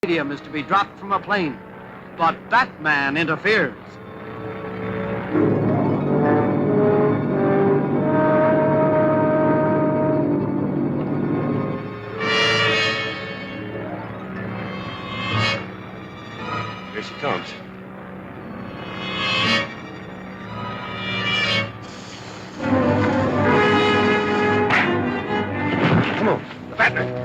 Stadium is to be dropped from a plane, but Batman interferes. Here she comes. Come on, the Batman.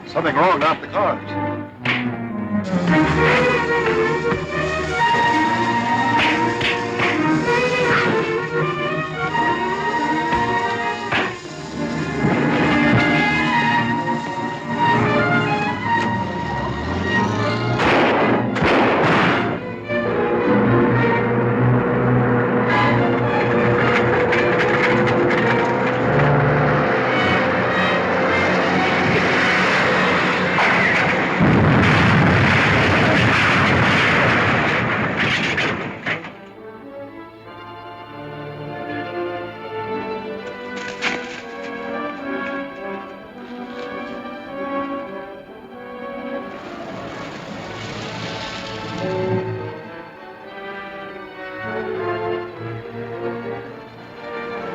Something wrong down at the cars.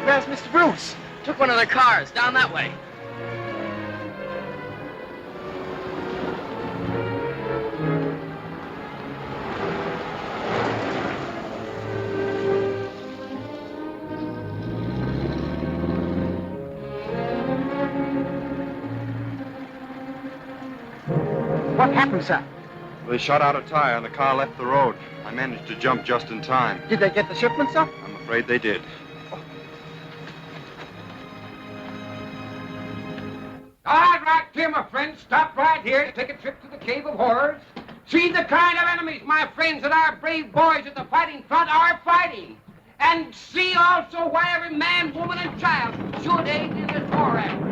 Where's Mr. Bruce? Took one of their cars, down that way. What happened, sir? They shot out a tire and the car left the road. I managed to jump just in time. Did they get the shipment, sir? I'm afraid they did. All right, here, my friends. Stop right here to take a trip to the Cave of Horrors. See the kind of enemies, my friends, that our brave boys at the fighting front are fighting. And see also why every man, woman, and child should aid in this war effort.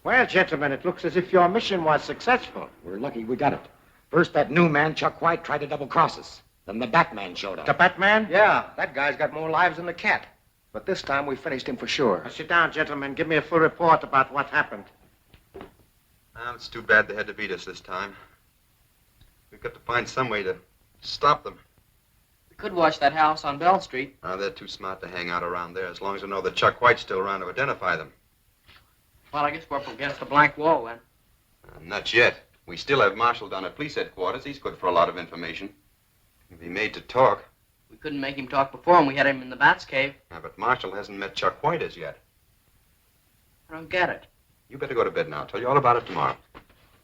Well, gentlemen, it looks as if your mission was successful. We're lucky we got it. First, that new man, Chuck White, tried to double-cross us. Then the Batman showed up. The Batman? Yeah, that guy's got more lives than the cat. But this time, we finished him for sure. Now, sit down, gentlemen. Give me a full report about what happened. Well, it's too bad they had to beat us this time. We've got to find some way to stop them. We could watch that house on Bell Street. They're too smart to hang out around there as long as they know that Chuck White's still around to identify them. Well, I guess we're up against a blank wall then. Not yet. We still have Marshall down at police headquarters. He's good for a lot of information. He'll be made to talk. We couldn't make him talk before when we had him in the Bat's cave. Yeah, but Marshall hasn't met Chuck White as yet. I don't get it. You better go to bed now. I'll tell you all about it tomorrow.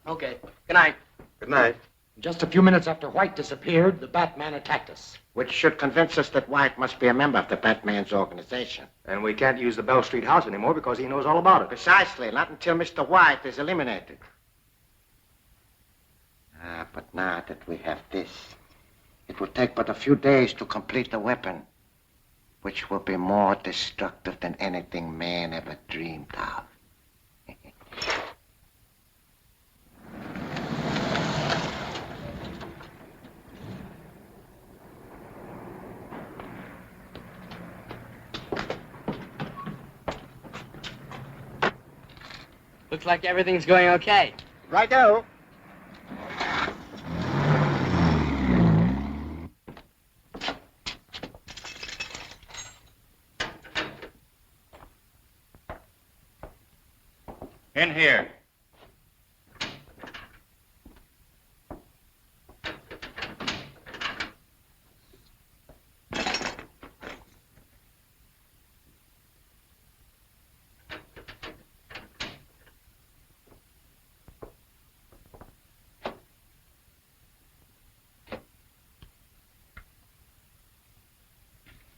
Okay. Good night. Good night. Just a few minutes after White disappeared, the Batman attacked us. Which should convince us that White must be a member of the Batman's organization. And we can't use the Bell Street house anymore because he knows all about it. Precisely, not until Mr. White is eliminated. But now that we have this, it will take but a few days to complete the weapon, which will be more destructive than anything man ever dreamed of. Looks like everything's going okay. Righto. In here.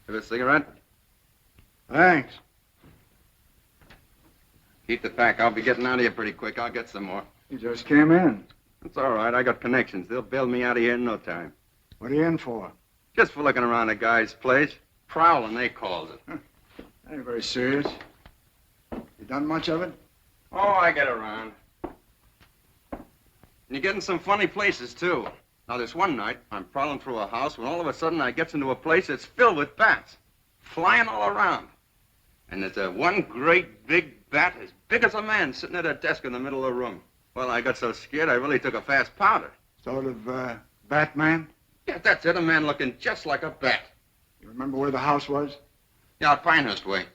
Have a cigarette? Thanks. Keep the pack. I'll be getting out of here pretty quick. I'll get some more. You just came in. That's all right. I got connections. They'll bail me out of here in no time. What are you in for? Just for looking around a guy's place. Prowling, they called it. That ain't very serious. You done much of it? Oh, I get around. And you're getting some funny places, too. Now, this one night, I'm prowling through a house when all of a sudden I gets into a place that's filled with bats. Flying all around. And there's a one great big bat as big as a man sitting at a desk in the middle of the room. Well, I got so scared I really took a fast powder. Sort of, Batman? Yeah, that's it. A man looking just like a bat. You remember where the house was? Yeah, out Pinehurst way.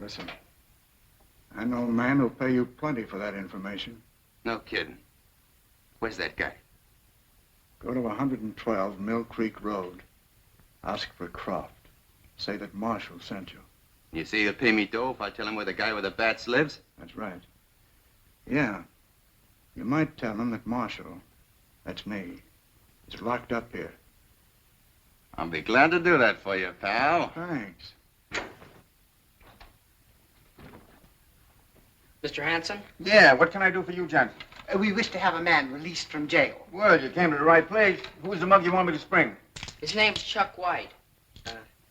Listen, I know a man who'll pay you plenty for that information. No kidding. Where's that guy? Go to 112 Mill Creek Road. Ask for Croft. Say that Marshall sent you. You say he'll pay me dough if I tell him where the guy with the bats lives? That's right. Yeah. You might tell him that Marshall, that's me, is locked up here. I'll be glad to do that for you, pal. Thanks. Mr. Hanson? Yeah, what can I do for you, Johnson? We wish to have a man released from jail. Well, you came to the right place. Who's the mug you want me to spring? His name's Chuck White.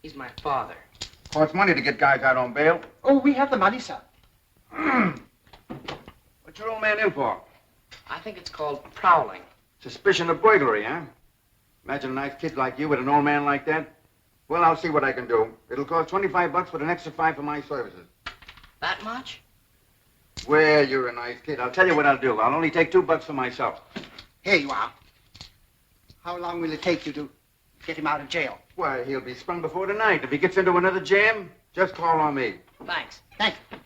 He's my father. Costs money to get guys out on bail. Oh, we have the money, sir. What's your old man in for? I think it's called prowling. Suspicion of burglary, huh? Imagine a nice kid like you with an old man like that. Well, I'll see what I can do. It'll cost $25 with an extra 5 for my services. That much? Well, you're a nice kid. I'll tell you what I'll do. I'll only take $2 for myself. Here you are. How long will it take you to get him out of jail? Why, he'll be sprung before tonight. If he gets into another jam, just call on me. Thanks. Thank you.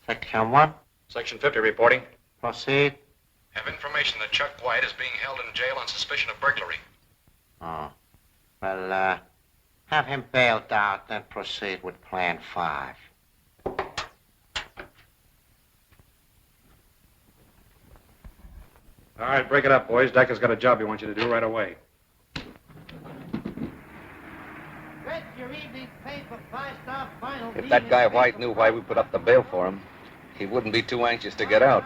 Section 1. Section 50 reporting. Proceed. Have information that Chuck White is being held in jail on suspicion of burglary. Oh. Well, have him bailed out, then proceed with Plan 5. All right, break it up, boys. Daka's got a job he wants you to do right away. If that guy White knew why we put up the bail for him, he wouldn't be too anxious to get out.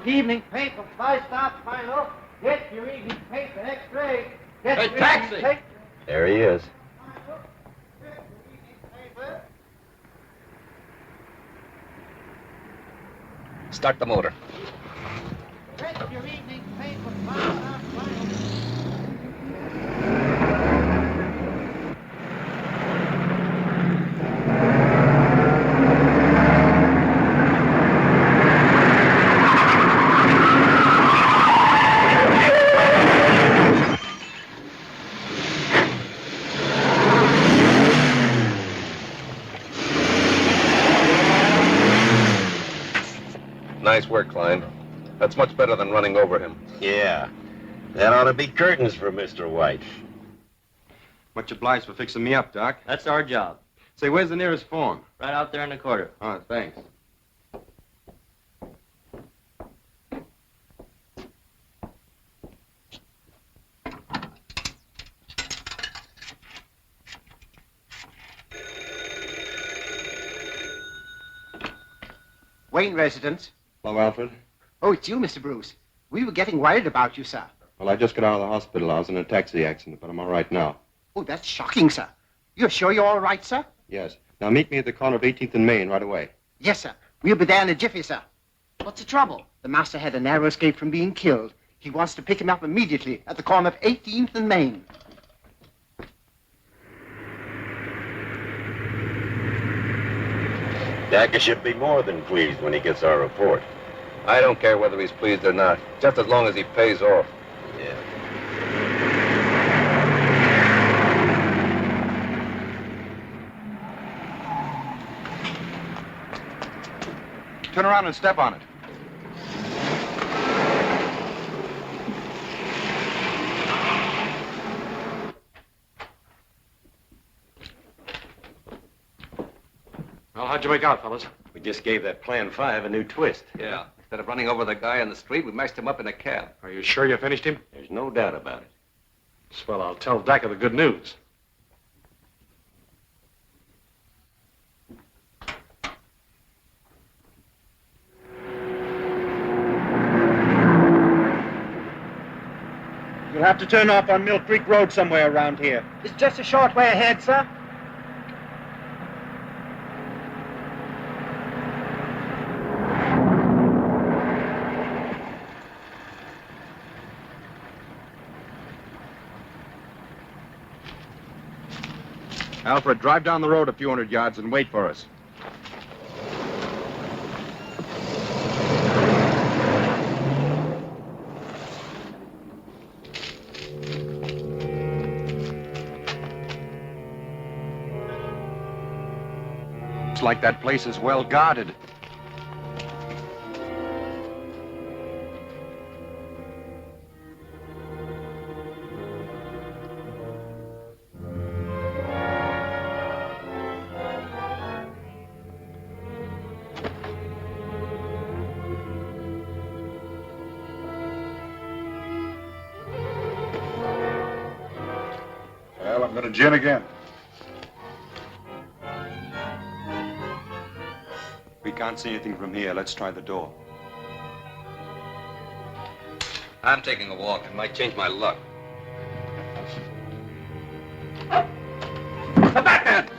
Evening paper, 5-star final. Get your evening paper, X-ray. Get Hey, your taxi! evening paper. There he is. Start the motor. Get your evening paper, 5-star final. Nice work, Klein. That's much better than running over him. Yeah. That ought to be curtains for Mr. White. Much obliged for fixing me up, Doc. That's our job. Say, where's the nearest phone? Right out there in the corner. Oh, thanks. Wayne residence. Hello, Alfred. Oh, it's you, Mr. Bruce. We were getting worried about you, sir. Well, I just got out of the hospital. I was in a taxi accident, but I'm all right now. Oh, that's shocking, sir. You're sure you're all right, sir? Yes. Now meet me at the corner of 18th and Main right away. Yes, sir. We'll be there in a jiffy, sir. What's the trouble? The master had a narrow escape from being killed. He wants to pick him up immediately at the corner of 18th and Main. Daka should be more than pleased when he gets our report. I don't care whether he's pleased or not, just as long as he pays off. Yeah. Turn around and step on it. Well, how'd you make out, fellas? We just gave that Plan 5 a new twist. Yeah. Instead of running over the guy in the street, we mashed him up in a cab. Are you sure you finished him? There's no doubt about it. Well, I'll tell Daka the good news. You'll have to turn off on Mill Creek Road somewhere around here. It's just a short way ahead, sir. Alfred, drive down the road a few hundred yards and wait for us. Looks like that place is well guarded. Well, I'm going to gin again. We can't see anything from here. Let's try the door. I'm taking a walk. It might change my luck. The Batman!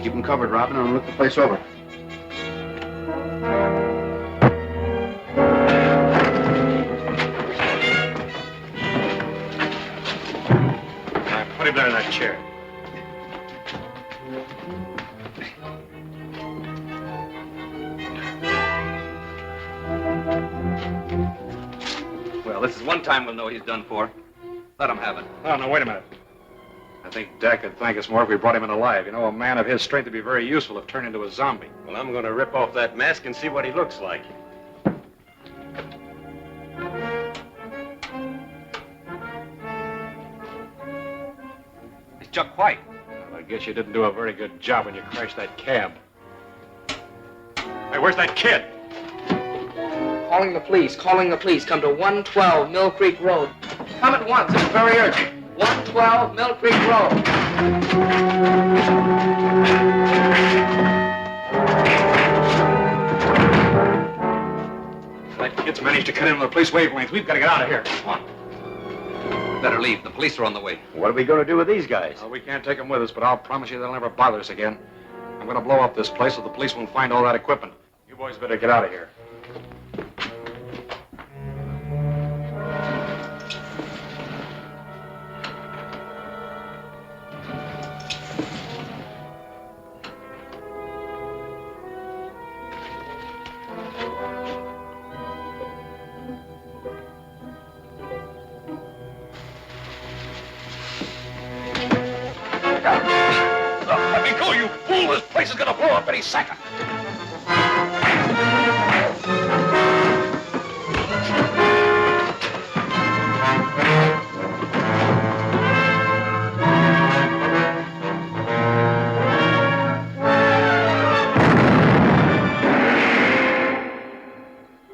Keep them covered, Robin, and look the place over. Put him there in that chair. Well, this is one time we'll know he's done for. Let him have it. Oh, no, wait a minute. I think Dak could thank us more if we brought him in alive. You know, a man of his strength would be very useful if turned into a zombie. Well, I'm going to rip off that mask and see what he looks like. It's Chuck White. Well, I guess you didn't do a very good job when you crashed that cab. Hey, where's that kid? Calling the police. Come to 112 Mill Creek Road. Come at once. It's very urgent. 112 Mill Creek Road. That kid's managed to cut into the police wavelength. We've got to get out of here. Come on. Better leave. The police are on the way. What are we going to do with these guys? Well, we can't take them with us, but I'll promise you they'll never bother us again. I'm going to blow up this place so the police won't find all that equipment. You boys better get out of here. Let me go, you fool! This place is gonna blow up any second.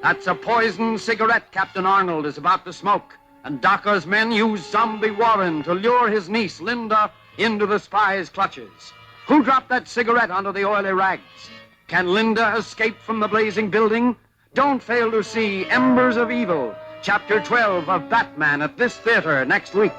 That's a poisoned cigarette Captain Arnold is about to smoke. And Daka's men use Zombie Warren to lure his niece, Linda, into the spy's clutches. Who dropped that cigarette onto the oily rags? Can Linda escape from the blazing building? Don't fail to see Embers of Evil, Chapter 12 of Batman at this theater next week.